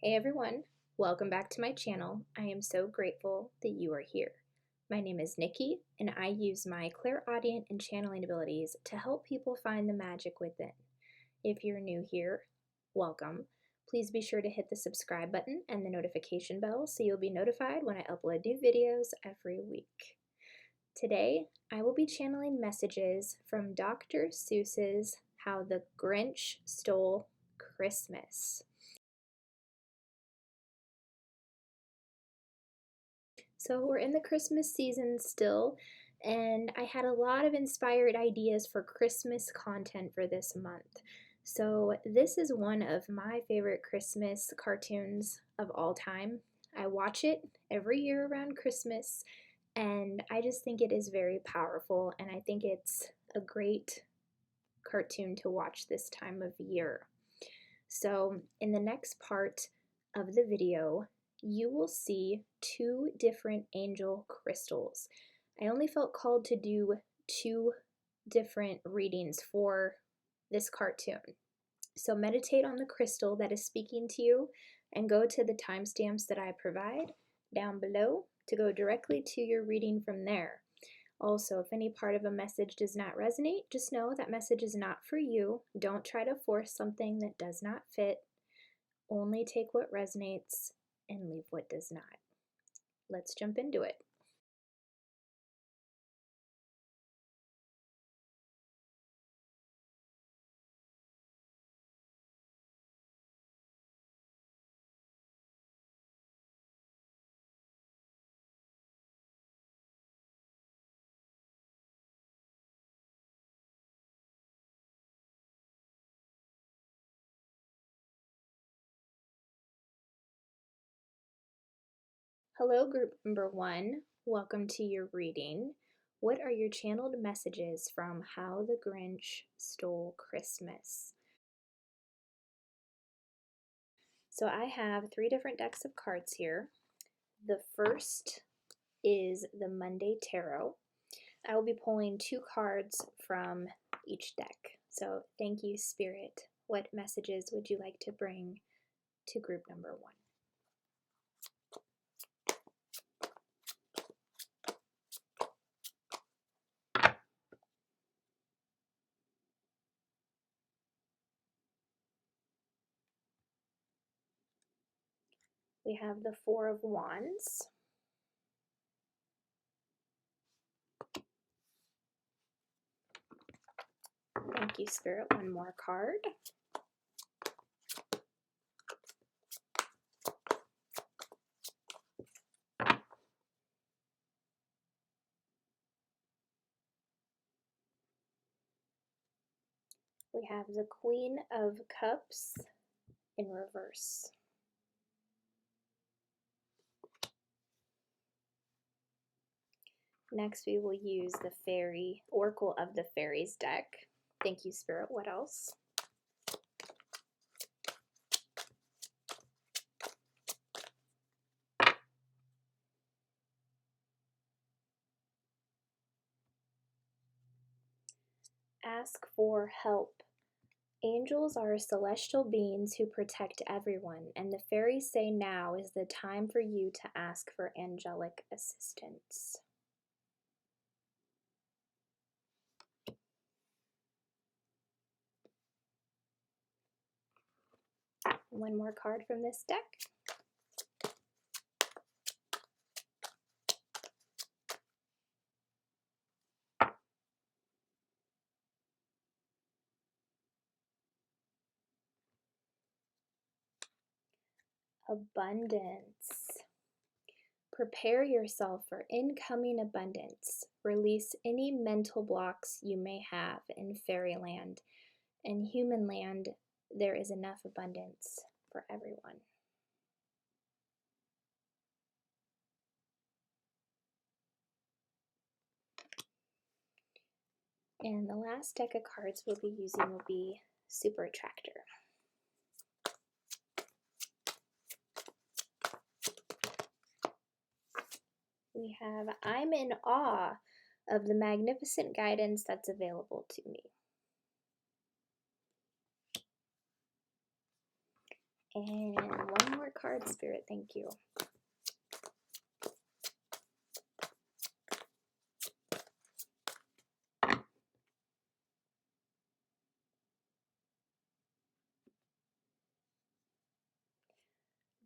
Hey everyone, welcome back to my channel. I am so grateful that you are here. My name is Nikki, and I use my clairaudient and channeling abilities to help people find the magic within. If you're new here, welcome. Please be sure to hit the subscribe button and the notification bell so you'll be notified when I upload new videos every week. Today, I will be channeling messages from Dr. Seuss's How the Grinch Stole Christmas. So we're in the Christmas season still, and I had a lot of inspired ideas for Christmas content for this month. So this is one of my favorite Christmas cartoons of all time. I watch it every year around Christmas, and I just think it is very powerful, and I think it's a great cartoon to watch this time of year. So in the next part of the video, you will see two different angel crystals. I only felt called to do two different readings for this cartoon. So meditate on the crystal that is speaking to you and go to the timestamps that I provide down below to go directly to your reading from there. Also, if any part of a message does not resonate, just know that message is not for you. Don't try to force something that does not fit. Only take what resonates and leave what does not. Let's jump into it. Hello, group number 1. Welcome to your reading. What are your channeled messages from How the Grinch Stole Christmas? So I have 3 different decks of cards here. The first is the Monday Tarot. I will be pulling 2 cards from each deck. So thank you, Spirit. What messages would you like to bring to group number 1? We have the Four of Wands. Thank you, Spirit. One more card. We have the Queen of Cups in reverse. Next, we will use the Fairy Oracle of the Fairies deck. Thank you, Spirit. What else? Ask for help. Angels are celestial beings who protect everyone, and the fairies say now is the time for you to ask for angelic assistance. One more card from this deck. Abundance. Prepare yourself for incoming abundance. Release any mental blocks you may have in fairyland. In human land, there is enough abundance for everyone. And the last deck of cards we'll be using will be Super Attractor. We have, I'm in awe of the magnificent guidance that's available to me. And one more card, Spirit, thank you.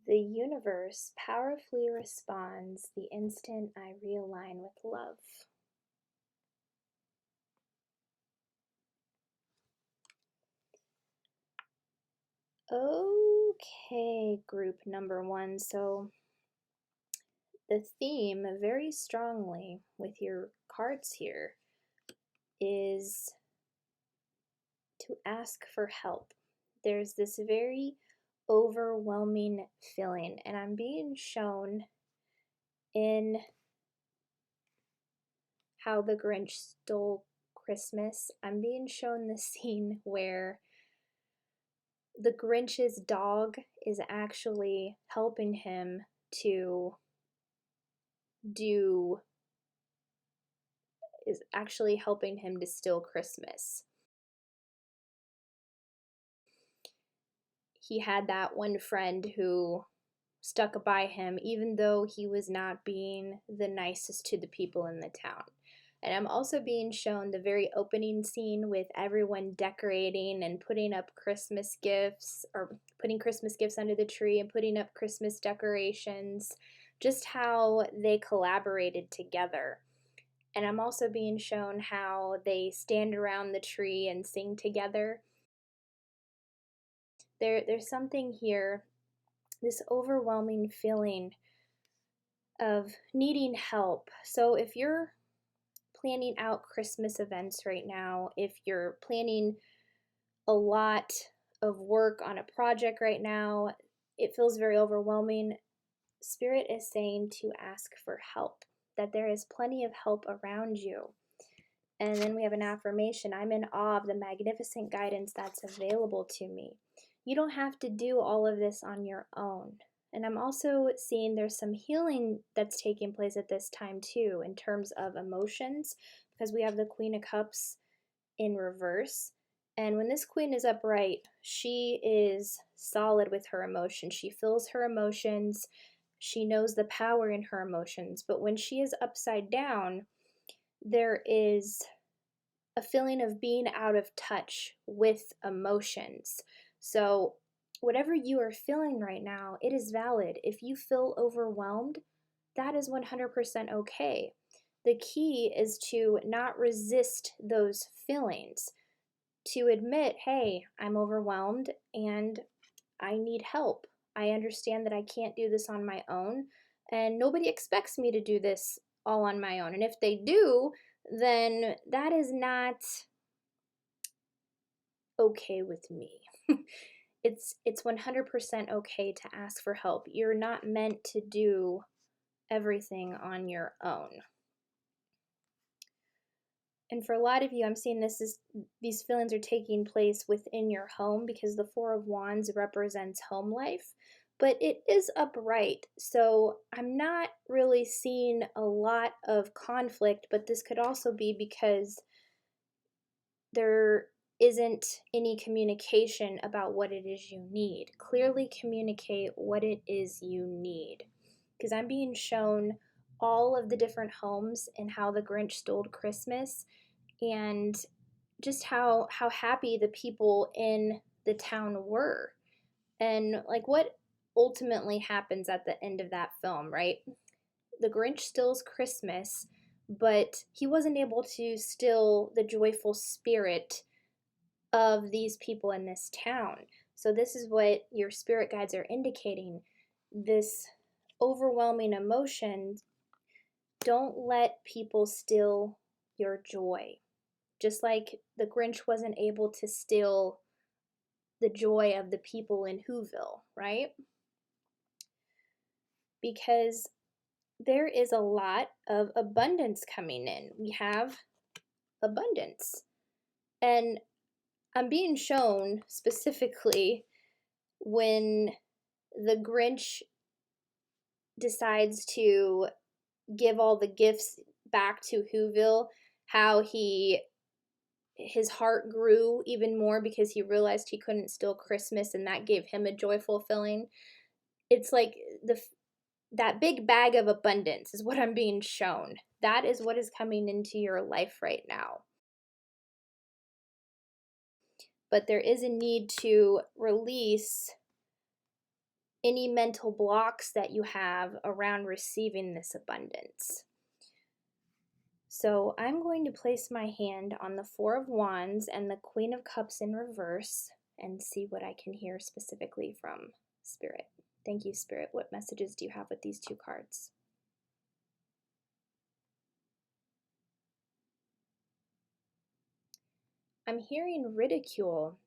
The universe powerfully responds the instant I realign with love. Okay, group number one. So the theme very strongly with your cards here is to ask for help. There's this very overwhelming feeling, and I'm being shown in How the Grinch Stole Christmas. I'm being shown the scene where the Grinch's dog is actually helping him to do is actually helping him to steal Christmas. He had that one friend who stuck by him even though he was not being the nicest to the people in the town. And I'm also being shown the very opening scene with everyone decorating and putting up Christmas gifts, or putting Christmas gifts under the tree and putting up Christmas decorations, just how they collaborated together. And I'm also being shown how they stand around the tree and sing together. There's something here, this overwhelming feeling of needing help. So if you're planning out Christmas events right now, if you're planning a lot of work on a project right now, it feels very overwhelming. Spirit is saying to ask for help, that there is plenty of help around you. And then we have an affirmation: I'm in awe of the magnificent guidance that's available to me. You don't have to do all of this on your own. And I'm also seeing there's some healing that's taking place at this time too, in terms of emotions, because we have the Queen of Cups in reverse. And when this queen is upright, she is solid with her emotions. She feels her emotions. She knows the power in her emotions. But when she is upside down, there is a feeling of being out of touch with emotions. So whatever you are feeling right now, it is valid. If you feel overwhelmed, that is 100% okay. The key is to not resist those feelings, to admit, hey, I'm overwhelmed and I need help. I understand that I can't do this on my own, and nobody expects me to do this all on my own. And if they do, then that is not okay with me. It's 100% okay to ask for help. You're not meant to do everything on your own. And for a lot of you, I'm seeing these feelings are taking place within your home, because the Four of Wands represents home life, but it is upright. So I'm not really seeing a lot of conflict, but this could also be because there isn't any communication about what it is you need. Clearly communicate what it is you need, because I'm being shown all of the different homes and How the Grinch Stole Christmas, and just how happy the people in the town were, and like what ultimately happens at the end of that film, right? The Grinch steals Christmas, but he wasn't able to steal the joyful spirit of these people in this town. So this is what your spirit guides are indicating. This overwhelming emotion, don't let people steal your joy. Just like the Grinch wasn't able to steal the joy of the people in Whoville, right? Because there is a lot of abundance coming in. We have abundance. And I'm being shown specifically when the Grinch decides to give all the gifts back to Whoville, how he his heart grew even more because he realized he couldn't steal Christmas, and that gave him a joyful feeling. It's like that big bag of abundance is what I'm being shown. That is what is coming into your life right now. But there is a need to release any mental blocks that you have around receiving this abundance. So I'm going to place my hand on the Four of Wands and the Queen of Cups in reverse and see what I can hear specifically from Spirit. Thank you, Spirit. What messages do you have with these two cards? I'm hearing ridicule.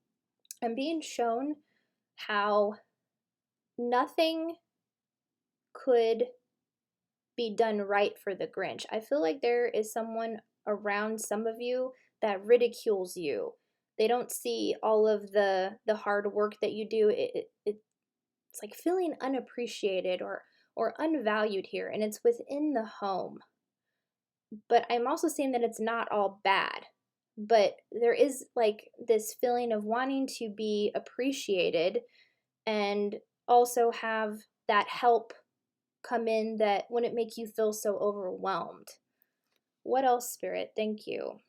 I'm being shown how nothing could be done right for the Grinch. I feel like there is someone around some of you that ridicules you. They don't see all of the hard work that you do. It's like feeling unappreciated or unvalued here, and it's within the home. But I'm also saying that it's not all bad. But there is like this feeling of wanting to be appreciated and also have that help come in that wouldn't make you feel so overwhelmed. What else, Spirit? Thank you.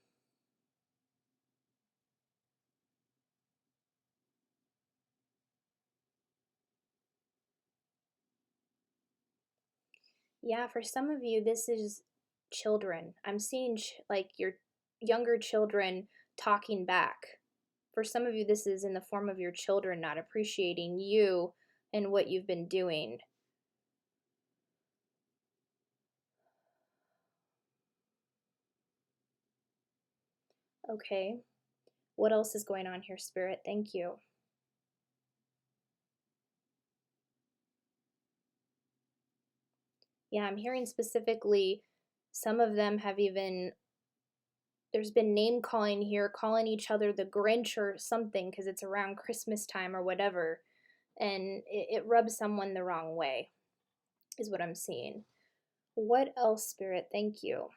Yeah, for some of you, this is children. I'm seeing like your younger children talking back. For some of you, this is in the form of your children not appreciating you and what you've been doing. Okay. What else is going on here, Spirit? Thank you. Yeah, I'm hearing specifically some of them have even, there's been name calling here, calling each other the Grinch or something because it's around Christmas time or whatever. And it rubs someone the wrong way, is what I'm seeing. What else, Spirit? Thank you.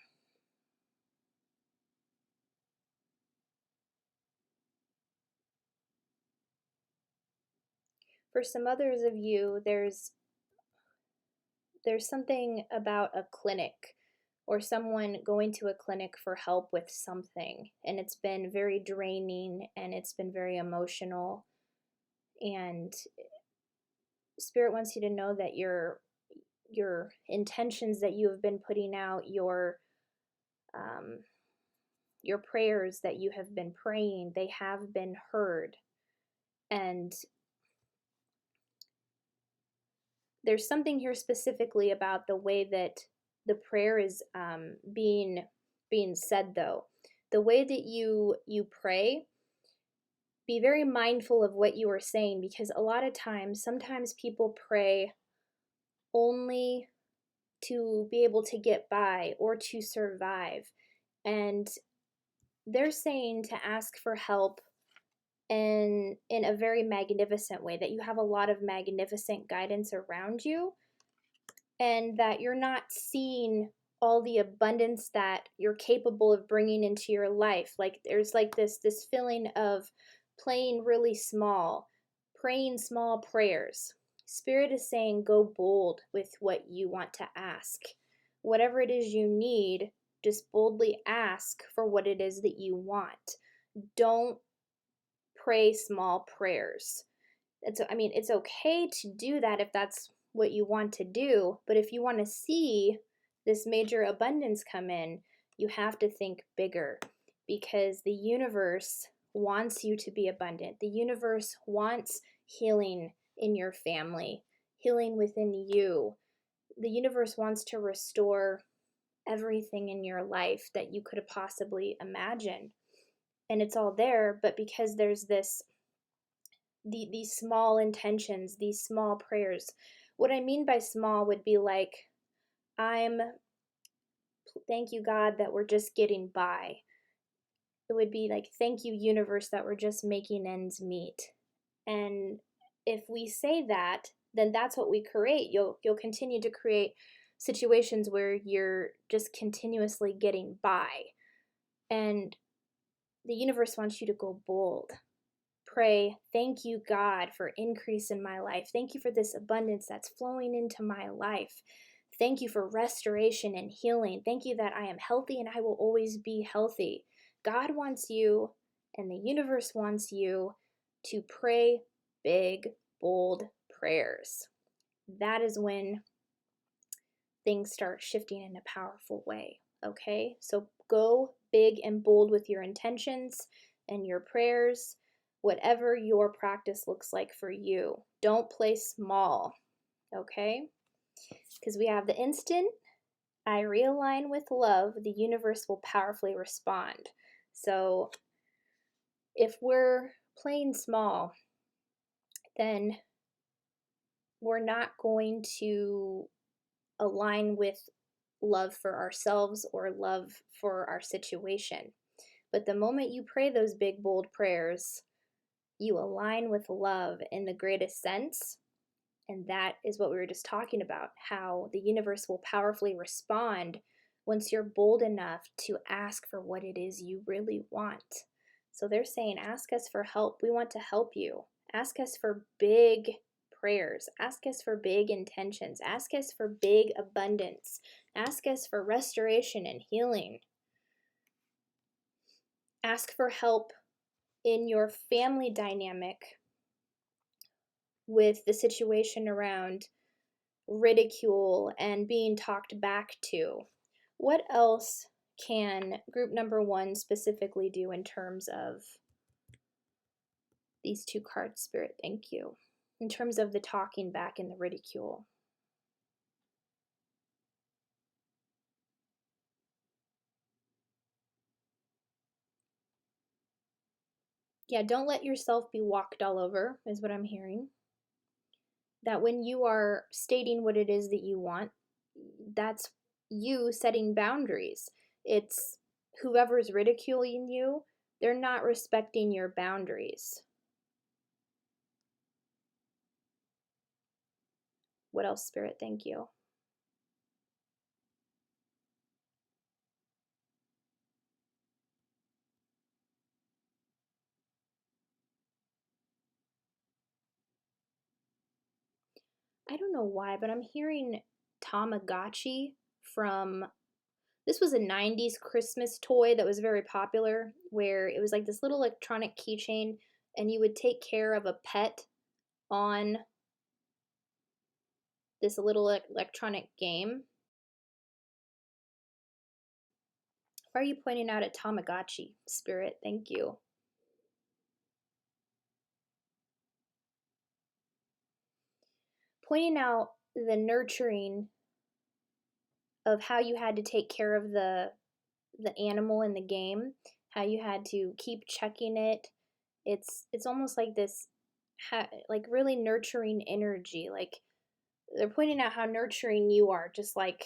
For some others of you, there's something about a clinic or someone going to a clinic for help with something, and it's been very draining and it's been very emotional, and Spirit wants you to know that your intentions that you have been putting out, your prayers that you have been praying, they have been heard. And there's something here specifically about the way that the prayer is being said, though. The way that you pray, be very mindful of what you are saying, because a lot of times, sometimes people pray only to be able to get by or to survive. And they're saying to ask for help in a very magnificent way, that you have a lot of magnificent guidance around you, and that you're not seeing all the abundance that you're capable of bringing into your life. Like there's like this feeling of playing really small, praying small prayers. Spirit is saying go bold with what you want to ask. Whatever it is you need, just boldly ask for what it is that you want. Don't pray small prayers. It's okay to do that if that's what you want to do, but if you want to see this major abundance come in, you have to think bigger, because the universe wants you to be abundant. The universe wants healing in your family, healing within you. The universe wants to restore everything in your life that you could have possibly imagined. And it's all there, but because there's these small intentions, these small prayers. What I mean by small would be like, thank you, God, that we're just getting by. It would be like, thank you, universe, that we're just making ends meet. And if we say that, then that's what we create. You'll continue to create situations where you're just continuously getting by. And the universe wants you to go bold. Pray, thank you, God, for increase in my life. Thank you for this abundance that's flowing into my life. Thank you for restoration and healing. Thank you that I am healthy and I will always be healthy. God wants you and the universe wants you to pray big, bold prayers. That is when things start shifting in a powerful way. Okay? So go big and bold with your intentions and your prayers, whatever your practice looks like for you. Don't play small. Okay? Because we have the instant I realign with love, the universe will powerfully respond. So if we're playing small, then we're not going to align with love for ourselves or love for our situation. But the moment you pray those big, bold prayers, you align with love in the greatest sense. And that is what we were just talking about, how the universe will powerfully respond once you're bold enough to ask for what it is you really want. So they're saying, ask us for help. We want to help you. Ask us for big prayers. Ask us for big intentions. Ask us for big abundance. Ask us for restoration and healing. Ask for help in your family dynamic with the situation around ridicule and being talked back to. What else can group number 1 specifically do in terms of these 2 cards, Spirit? Thank you. In terms of the talking back and the ridicule. Yeah, don't let yourself be walked all over, is what I'm hearing. That when you are stating what it is that you want, that's you setting boundaries. It's whoever's ridiculing you, they're not respecting your boundaries. What else, Spirit? Thank you. I don't know why, but I'm hearing Tamagotchi from, this was a 90s Christmas toy that was very popular, where it was like this little electronic keychain and you would take care of a pet on this little electronic game. Why are you pointing out at Tamagotchi, Spirit? Thank you. Pointing out the nurturing of how you had to take care of the animal in the game, how you had to keep checking it. It's almost like this like really nurturing energy. Like they're pointing out how nurturing you are, just like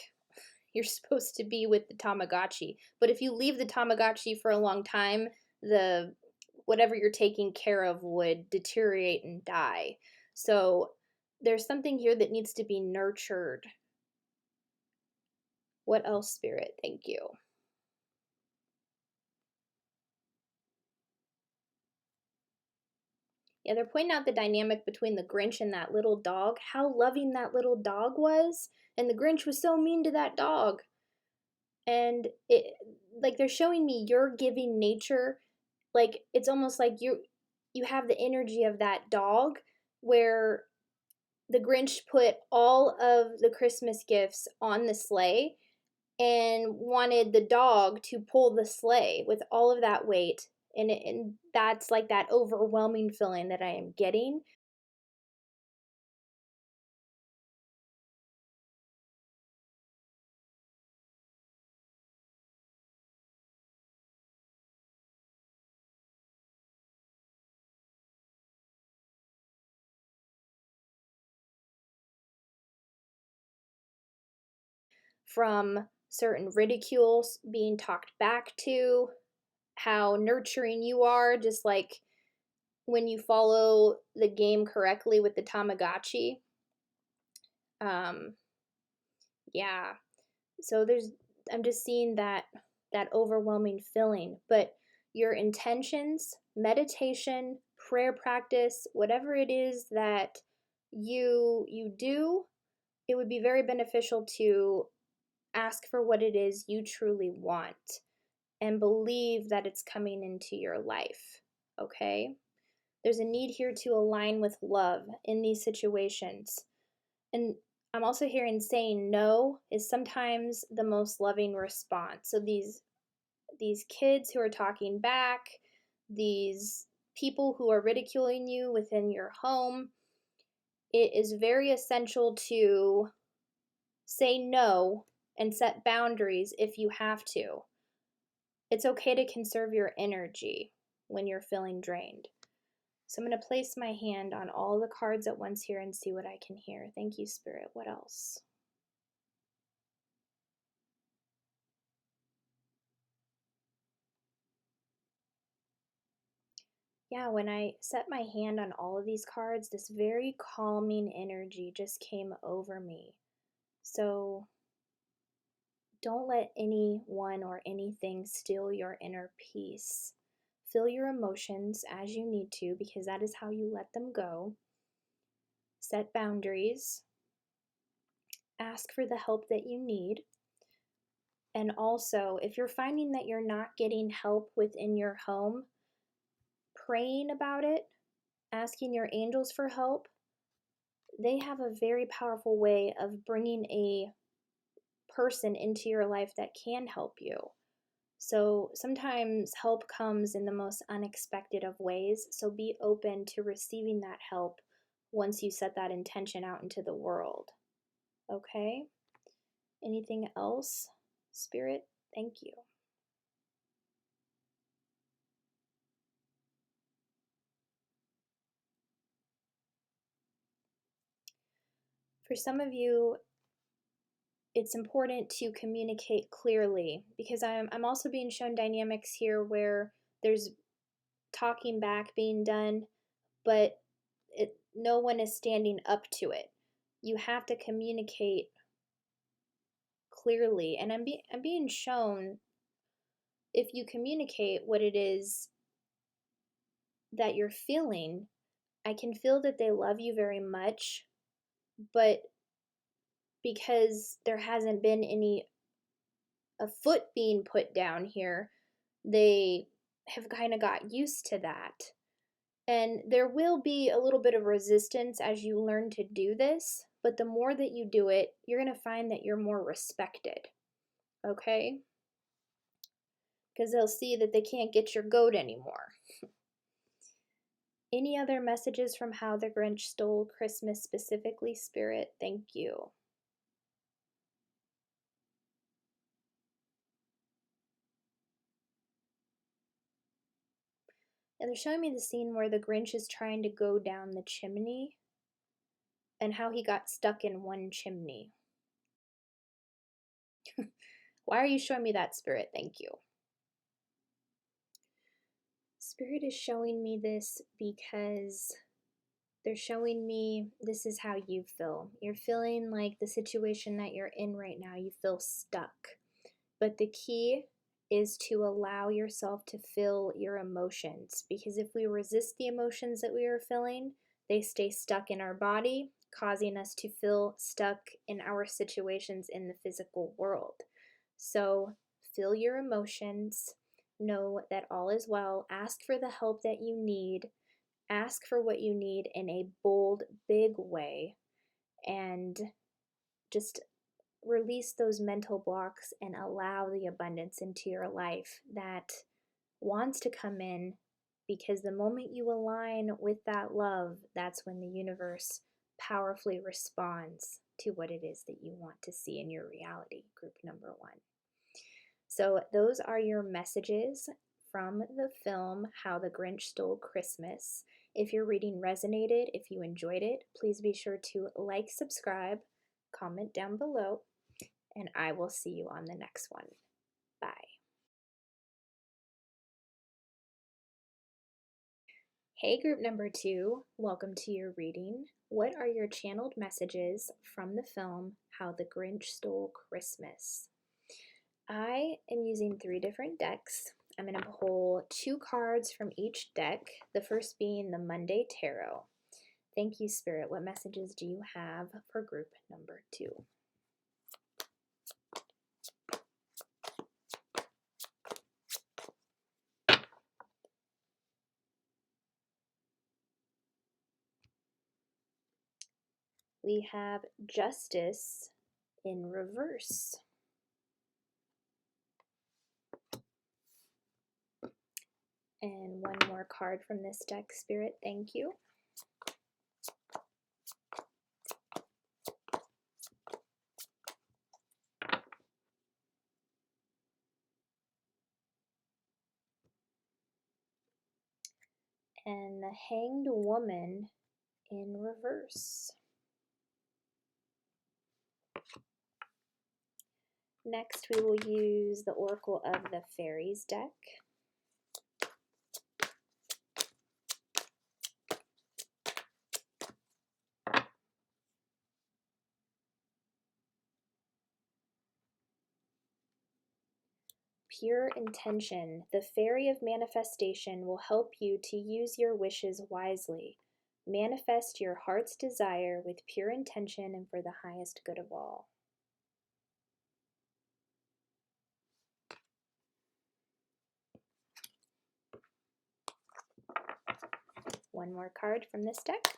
you're supposed to be with the Tamagotchi. But if you leave the Tamagotchi for a long time, the whatever you're taking care of would deteriorate and die. So there's something here that needs to be nurtured. What else, Spirit? Thank you. Yeah, they're pointing out the dynamic between the Grinch and that little dog, how loving that little dog was, and the Grinch was so mean to that dog. And it, like, they're showing me your giving nature, like it's almost like you have the energy of that dog, where the Grinch put all of the Christmas gifts on the sleigh and wanted the dog to pull the sleigh with all of that weight. And that's like that overwhelming feeling that I am getting. From certain ridicules being talked back to, how nurturing you are, just like when you follow the game correctly with the Tamagotchi. Yeah. So I'm just seeing that overwhelming feeling, but your intentions, meditation, prayer practice, whatever it is that you do, it would be very beneficial to ask for what it is you truly want and believe that it's coming into your life. Okay? There's a need here to align with love in these situations. And I'm also hearing saying no is sometimes the most loving response. So these kids who are talking back, these people who are ridiculing you within your home, it is very essential to say no and set boundaries if you have to. It's okay to conserve your energy when you're feeling drained. So I'm going to place my hand on all the cards at once here and see what I can hear. Thank you, Spirit. What else? Yeah, when I set my hand on all of these cards, this very calming energy just came over me. So don't let anyone or anything steal your inner peace. Feel your emotions as you need to, because that is how you let them go. Set boundaries. Ask for the help that you need. And also, if you're finding that you're not getting help within your home, praying about it, asking your angels for help, they have a very powerful way of bringing a person into your life that can help you. So sometimes help comes in the most unexpected of ways, so be open to receiving that help once you set that intention out into the world. Okay? Anything else, Spirit? Thank you. For some of you, it's important to communicate clearly, because I'm also being shown dynamics here where there's talking back being done, but no one is standing up to it. You have to communicate clearly, and I'm being shown, if you communicate what it is that you're feeling, I can feel that they love you very much, but because there hasn't been a foot being put down here, they have kind of got used to that. And there will be a little bit of resistance as you learn to do this, but the more that you do it, you're going to find that you're more respected. Okay? Because they'll see that they can't get your goat anymore. Any other messages from How the Grinch Stole Christmas specifically, Spirit? Thank you. And they're showing me the scene where the Grinch is trying to go down the chimney and how he got stuck in one chimney. Why are you showing me that, Spirit? Thank you. Spirit is showing me this because they're showing me this is how you feel. You're feeling like the situation that you're in right now, you feel stuck. But the key is to allow yourself to feel your emotions, because if we resist the emotions that we are feeling, they stay stuck in our body, causing us to feel stuck in our situations in the physical world. So feel your emotions, know that all is well, ask for the help that you need, ask for what you need in a bold, big way, and just release those mental blocks and allow the abundance into your life that wants to come in, because the moment you align with that love, that's when the universe powerfully responds to what it is that you want to see in your reality, group number 1. So those are your messages from the film How the Grinch Stole Christmas. If your reading resonated, if you enjoyed it, please be sure to like, subscribe, comment down below, and I will see you on the next one. Bye. Hey, group number 2, welcome to your reading. What are your channeled messages from the film How the Grinch Stole Christmas? I am using 3 different decks. I'm going to pull 2 cards from each deck, the first being the Monday Tarot. Thank you, Spirit. What messages do you have for group number 2? We have Justice in reverse. And one more card from this deck, Spirit. Thank you. And the Hanged Woman in reverse. Next, we will use the Oracle of the Fairies deck. Pure intention. The fairy of manifestation will help you to use your wishes wisely. Manifest your heart's desire with pure intention and for the highest good of all. One more card from this deck.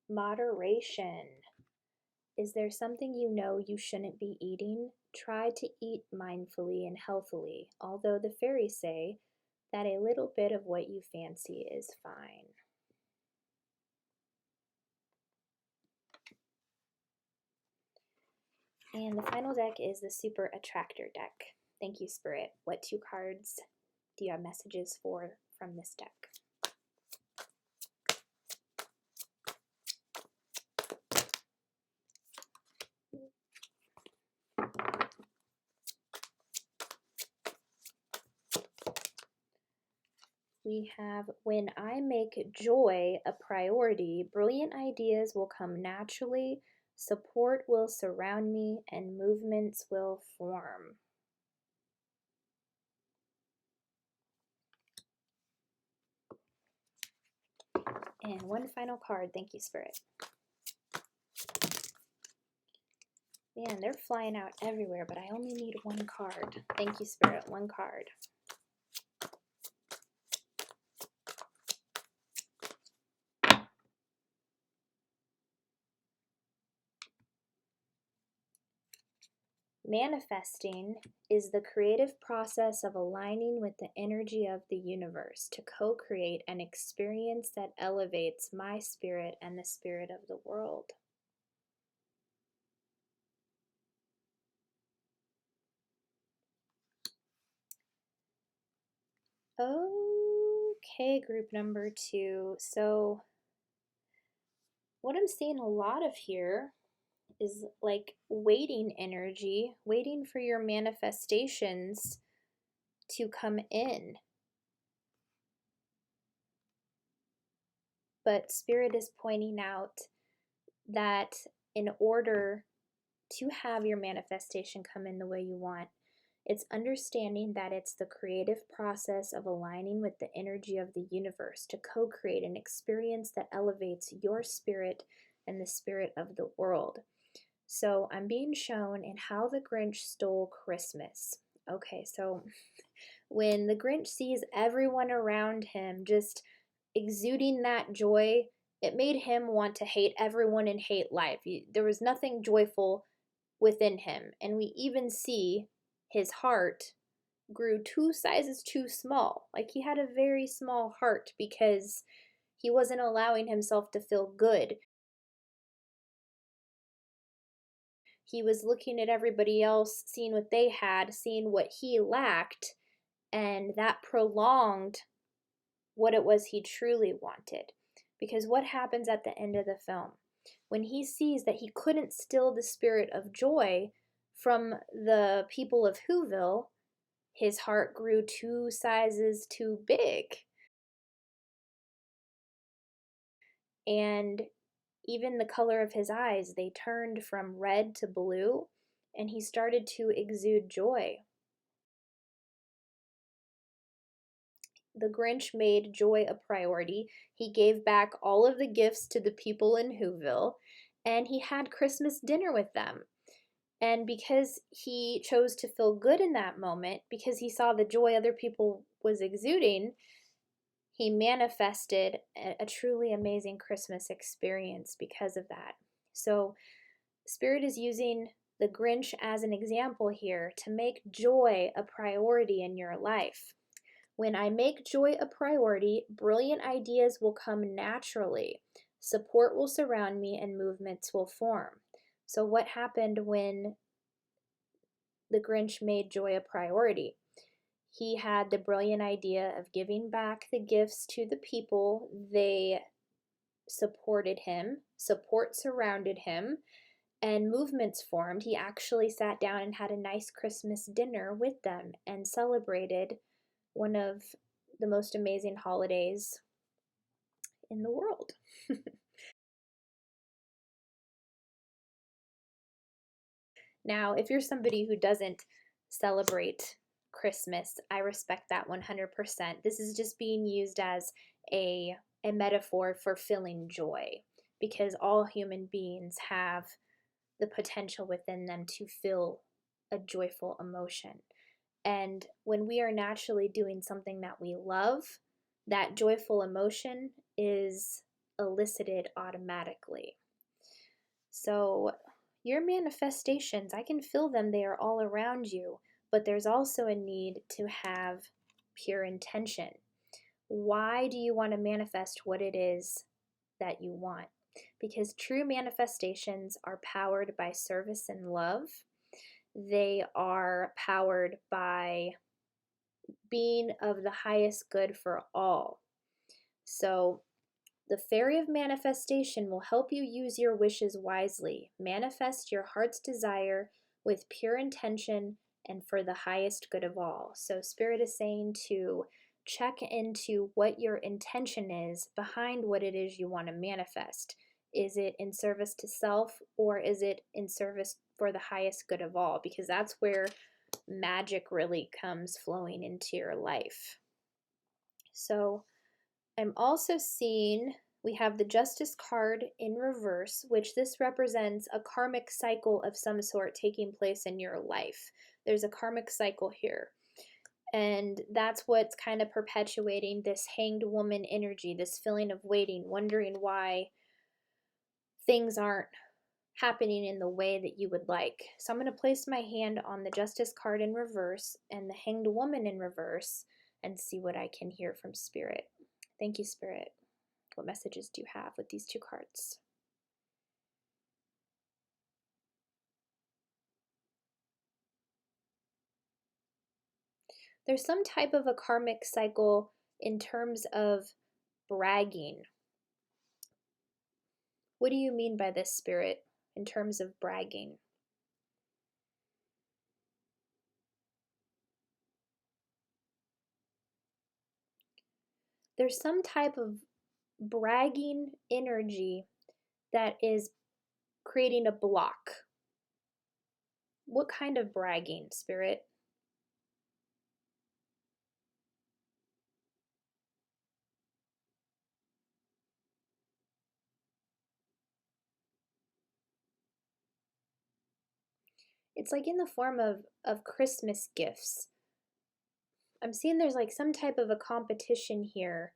Moderation. Is there something you know you shouldn't be eating? Try to eat mindfully and healthily, although the fairies say that a little bit of what you fancy is fine. And the final deck is the Super Attractor deck. Thank you, Spirit. What 2 cards do you have messages for from this deck? We have, when I make joy a priority, brilliant ideas will come naturally, support will surround me, and movements will form. And one final card. Thank you, Spirit. Man, they're flying out everywhere, but I only need 1 card. Thank you, Spirit. 1 card. Manifesting is the creative process of aligning with the energy of the universe to co-create an experience that elevates my spirit and the spirit of the world. Okay, group number 2. So what I'm seeing a lot of here is like waiting energy, waiting for your manifestations to come in. But Spirit is pointing out that in order to have your manifestation come in the way you want, it's understanding that it's the creative process of aligning with the energy of the universe to co-create an experience that elevates your spirit and the spirit of the world. So I'm being shown in How the Grinch Stole Christmas. Okay, so when the Grinch sees everyone around him just exuding that joy, it made him want to hate everyone and hate life. There was nothing joyful within him. And we even see his heart grew 2 sizes too small. Like he had a very small heart because he wasn't allowing himself to feel good. He was looking at everybody else, seeing what they had, seeing what he lacked, and that prolonged what it was he truly wanted. Because what happens at the end of the film? When he sees that he couldn't still the spirit of joy from the people of Whoville, his heart grew 2 sizes too big. and even the color of his eyes, they turned from red to blue, and he started to exude joy. The Grinch made joy a priority. He gave back all of the gifts to the people in Whoville, and he had Christmas dinner with them. And because he chose to feel good in that moment, because he saw the joy other people was exuding, he manifested a truly amazing Christmas experience because of that. So, Spirit is using the Grinch as an example here to make joy a priority in your life. When I make joy a priority, brilliant ideas will come naturally. Support will surround me and movements will form. So, what happened when the Grinch made joy a priority? He had the brilliant idea of giving back the gifts to the people. They supported him, support surrounded him, and movements formed. He actually sat down and had a nice Christmas dinner with them and celebrated one of the most amazing holidays in the world. Now, if you're somebody who doesn't celebrate Christmas, I respect that 100%. This is just being used as a metaphor for feeling joy, because all human beings have the potential within them to feel a joyful emotion. And when we are naturally doing something that we love, that joyful emotion is elicited automatically. So, your manifestations, I can feel them, they are all around you, but there's also a need to have pure intention. Why do you want to manifest what it is that you want? Because true manifestations are powered by service and love. They are powered by being of the highest good for all. So, the Fairy of Manifestation will help you use your wishes wisely. Manifest your heart's desire with pure intention and for the highest good of all. So, Spirit is saying to check into what your intention is behind what it is you want to manifest. Is it in service to self, or is it in service for the highest good of all? Because that's where magic really comes flowing into your life. So, I'm also seeing we have the Justice card in reverse, which this represents a karmic cycle of some sort taking place in your life. There's a karmic cycle here. And that's what's kind of perpetuating this hanged woman energy, this feeling of waiting, wondering why things aren't happening in the way that you would like. So I'm going to place my hand on the Justice card in reverse and the hanged woman in reverse and see what I can hear from Spirit. Thank you, Spirit. What messages do you have with these two cards? There's some type of a karmic cycle in terms of bragging. What do you mean by this, Spirit, in terms of bragging? There's some type of bragging energy that is creating a block. What kind of bragging, Spirit? It's like in the form of Christmas gifts. I'm seeing there's like some type of a competition here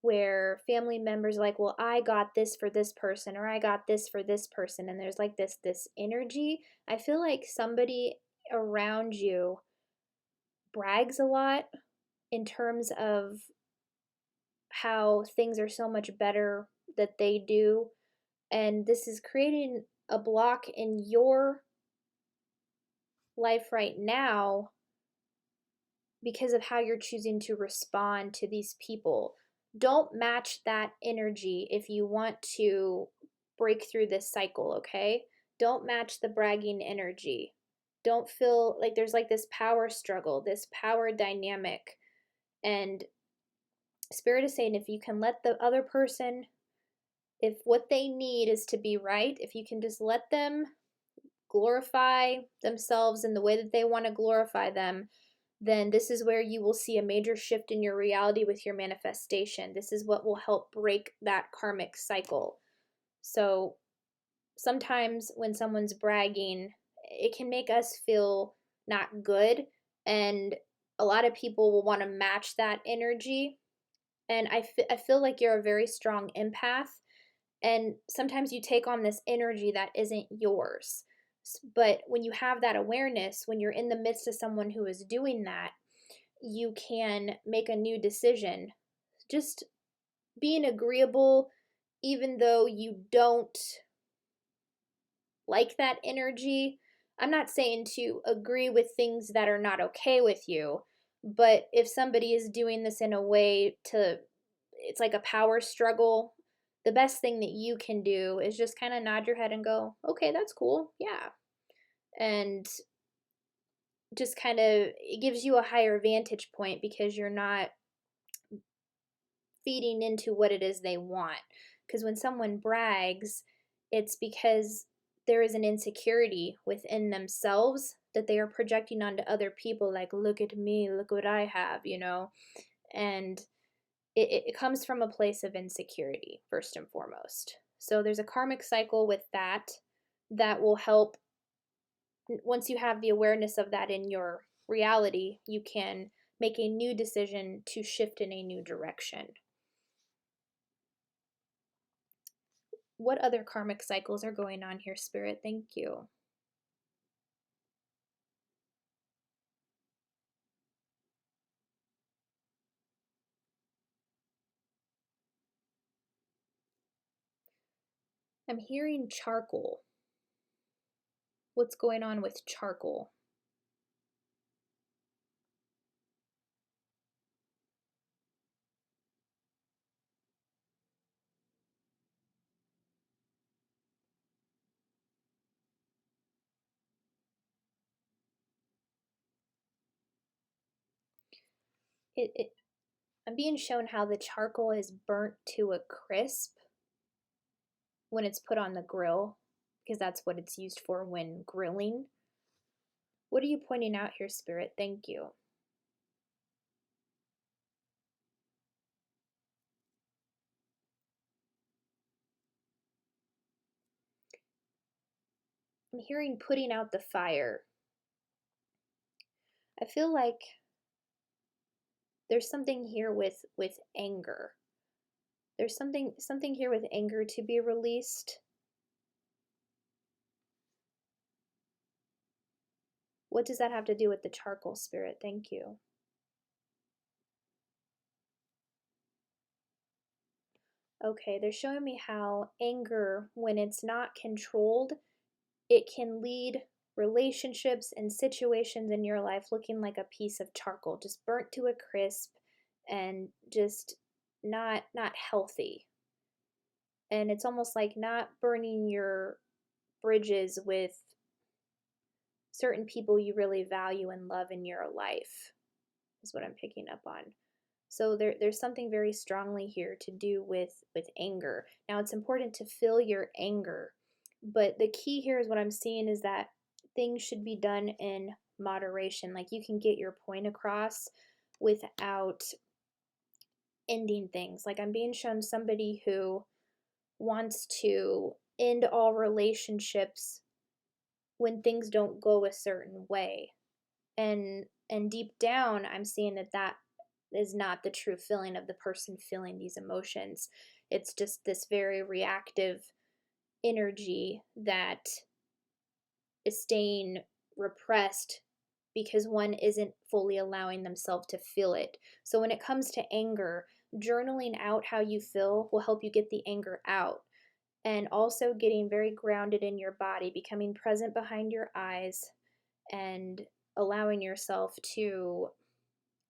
where family members are like, well, I got this for this person, or I got this for this person, and there's like this energy. I feel like somebody around you brags a lot in terms of how things are so much better that they do, and this is creating a block in your life right now because of how you're choosing to respond to these people. Don't match that energy if you want to break through this cycle, okay? Don't match the bragging energy. Don't feel like there's like this power struggle, this power dynamic. And Spirit is saying if you can let the other person If what they need is to be right, if you can just let them glorify themselves in the way that they want to glorify them, then this is where you will see a major shift in your reality with your manifestation. This is what will help break that karmic cycle. So sometimes when someone's bragging, it can make us feel not good, and a lot of people will want to match that energy. And I feel like you're a very strong empath, and sometimes you take on this energy that isn't yours. But when you have that awareness, when you're in the midst of someone who is doing that, you can make a new decision. Just being agreeable, even though you don't like that energy. I'm not saying to agree with things that are not okay with you, but if somebody is doing this in a way to, it's like a power struggle, the best thing that you can do is just kind of nod your head and go, okay, that's cool. Yeah. And just kind of, it gives you a higher vantage point because you're not feeding into what it is they want. Because when someone brags, it's because there is an insecurity within themselves that they are projecting onto other people, like, look at me, look what I have, And it comes from a place of insecurity, first and foremost. So there's a karmic cycle with that will help. Once you have the awareness of that in your reality, you can make a new decision to shift in a new direction. What other karmic cycles are going on here, Spirit? Thank you. I'm hearing charcoal. What's going on with charcoal? It I'm being shown how the charcoal is burnt to a crisp when it's put on the grill, because that's what it's used for when grilling. What are you pointing out here, Spirit? Thank you. I'm hearing putting out the fire. I feel like there's something here with anger. There's something here with anger to be released. What does that have to do with the charcoal, Spirit? Thank you. Okay, they're showing me how anger, when it's not controlled, it can lead relationships and situations in your life looking like a piece of charcoal, just burnt to a crisp and just not healthy. And it's almost like not burning your bridges with certain people you really value and love in your life, is what I'm picking up on. So there's something very strongly here to do with anger. Now it's important to feel your anger, but the key here is what I'm seeing is that things should be done in moderation. Like you can get your point across without ending things. Like I'm being shown somebody who wants to end all relationships when things don't go a certain way. And deep down I'm seeing that is not the true feeling of the person feeling these emotions. It's just this very reactive energy that is staying repressed because one isn't fully allowing themselves to feel it. So when it comes to anger, journaling out how you feel will help you get the anger out. And also getting very grounded in your body, becoming present behind your eyes, and allowing yourself to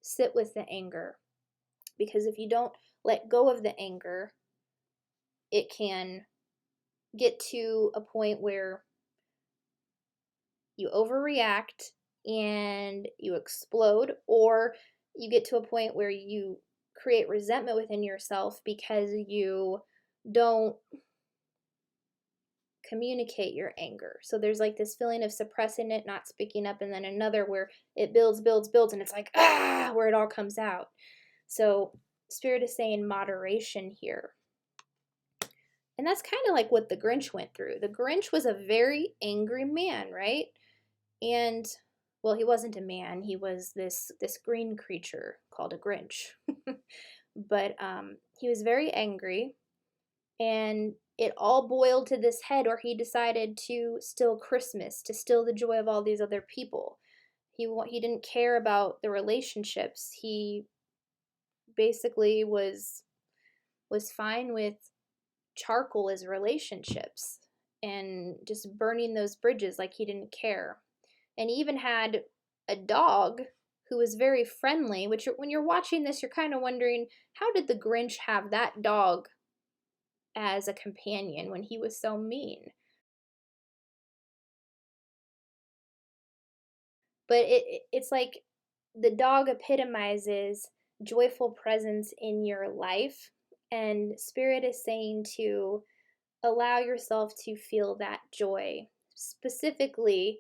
sit with the anger. Because if you don't let go of the anger, it can get to a point where you overreact and you explode, or you get to a point where you create resentment within yourself because you don't communicate your anger. So there's like this feeling of suppressing it, not speaking up, and then another where it builds, builds, builds, and it's like, where it all comes out. So Spirit is saying moderation here. And that's kind of like what the Grinch went through. The Grinch was a very angry man, right? And well, he wasn't a man. He was this green creature called a Grinch. But he was very angry, and it all boiled to this head where he decided to steal Christmas, to steal the joy of all these other people. He didn't care about the relationships. He basically was fine with charcoal as relationships and just burning those bridges like he didn't care. And he even had a dog who was very friendly, which when you're watching this, you're kind of wondering, how did the Grinch have that dog as a companion when he was so mean? But it's like the dog epitomizes joyful presence in your life, and Spirit is saying to allow yourself to feel that joy, specifically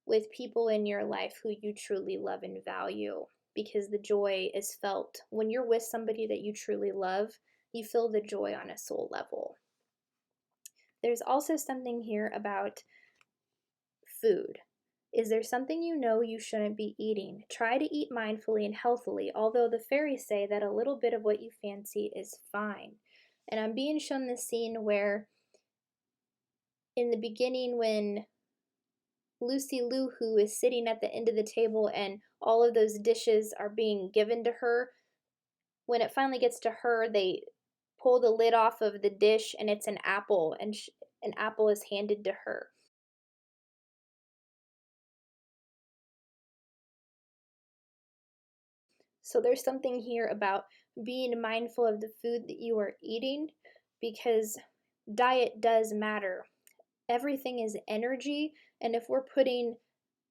with people in your life who you truly love and value, because the joy is felt when you're with somebody that you truly love. You feel the joy on a soul level. There's also something here about food. Is there something you know you shouldn't be eating? Try to eat mindfully and healthily, although the fairies say that a little bit of what you fancy is fine. And I'm being shown this scene where in the beginning, when Lucy Lou Who is sitting at the end of the table and all of those dishes are being given to her, when it finally gets to her, they pull the lid off of the dish and it's an apple, and an apple is handed to her. So there's something here about being mindful of the food that you are eating, because diet does matter. Everything is energy, and if we're putting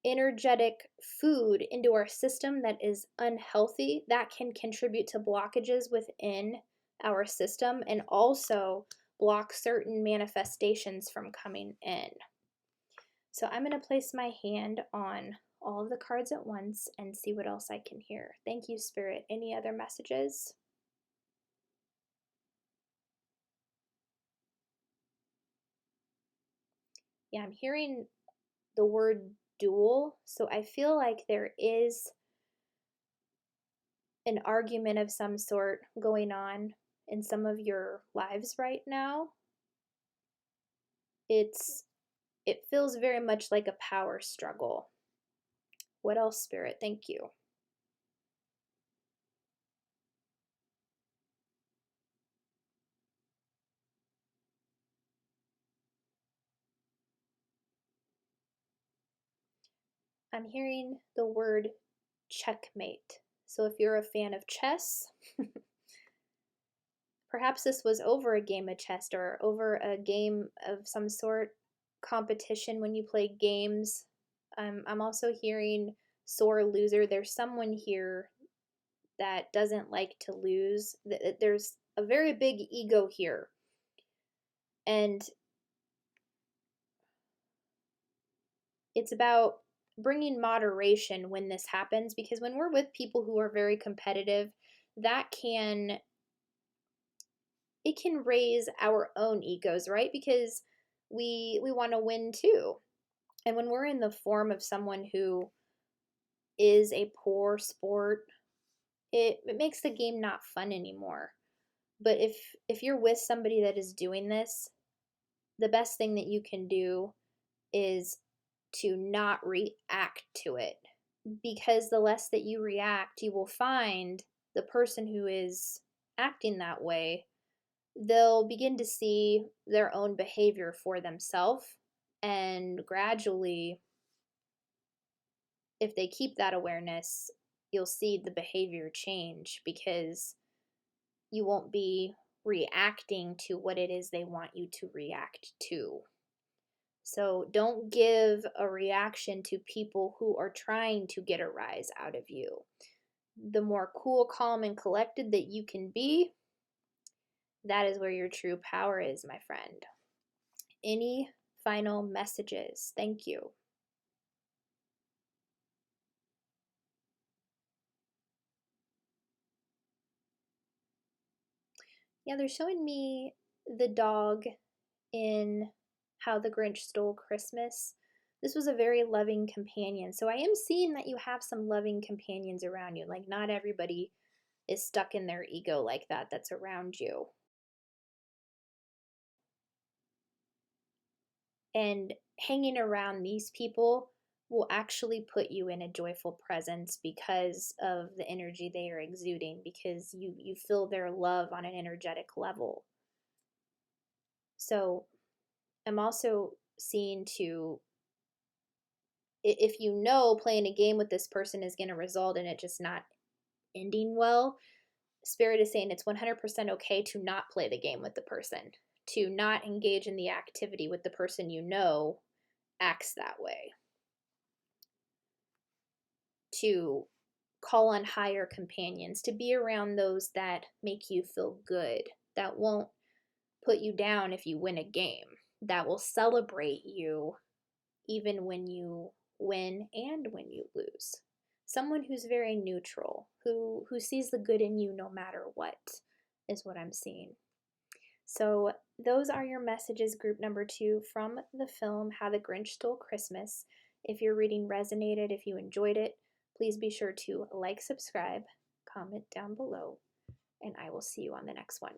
energetic food into our system that is unhealthy, that can contribute to blockages within our system and also block certain manifestations from coming in. So I'm going to place my hand on all of the cards at once and see what else I can hear. Thank you, Spirit. Any other messages? Yeah, I'm hearing the word duel. So I feel like there is an argument of some sort going on in some of your lives right now. It feels very much like a power struggle. What else, Spirit? Thank you. I'm hearing the word checkmate. So if you're a fan of chess, perhaps this was over a game of chess or over a game of some sort, competition when you play games. I'm also hearing sore loser. There's someone here that doesn't like to lose. There's a very big ego here. And it's about bringing moderation when this happens, because when we're with people who are very competitive, that can it can raise our own egos, right? Because we want to win too. And when we're in the form of someone who is a poor sport, it makes the game not fun anymore. But if you're with somebody that is doing this, the best thing that you can do is to not react to it, because the less that you react, you will find the person who is acting that way, they'll begin to see their own behavior for themselves, and gradually, if they keep that awareness, you'll see the behavior change, because you won't be reacting to what it is they want you to react to. So don't give a reaction to people who are trying to get a rise out of you. The more cool, calm, and collected that you can be, That is where your true power is, my friend. Any final messages? Thank you. Yeah, they're showing me the dog in How the Grinch Stole Christmas. This was a very loving companion. So I am seeing that you have some loving companions around you. Like, not everybody is stuck in their ego like that that's around you. And hanging around these people will actually put you in a joyful presence because of the energy they are exuding, because you feel their love on an energetic level. So I'm also seeing to, if you know playing a game with this person is going to result in it just not ending well, Spirit is saying it's 100% okay to not play the game with the person, to not engage in the activity with the person you know acts that way, to call on higher companions, to be around those that make you feel good, that won't put you down if you win a game, that will celebrate you even when you win and when you lose. Someone who's very neutral, who sees the good in you no matter what, is what I'm seeing. So those are your messages, group number 2 from the film How the Grinch Stole Christmas. If your reading resonated, if you enjoyed it, please be sure to like, subscribe, comment down below, and I will see you on the next one.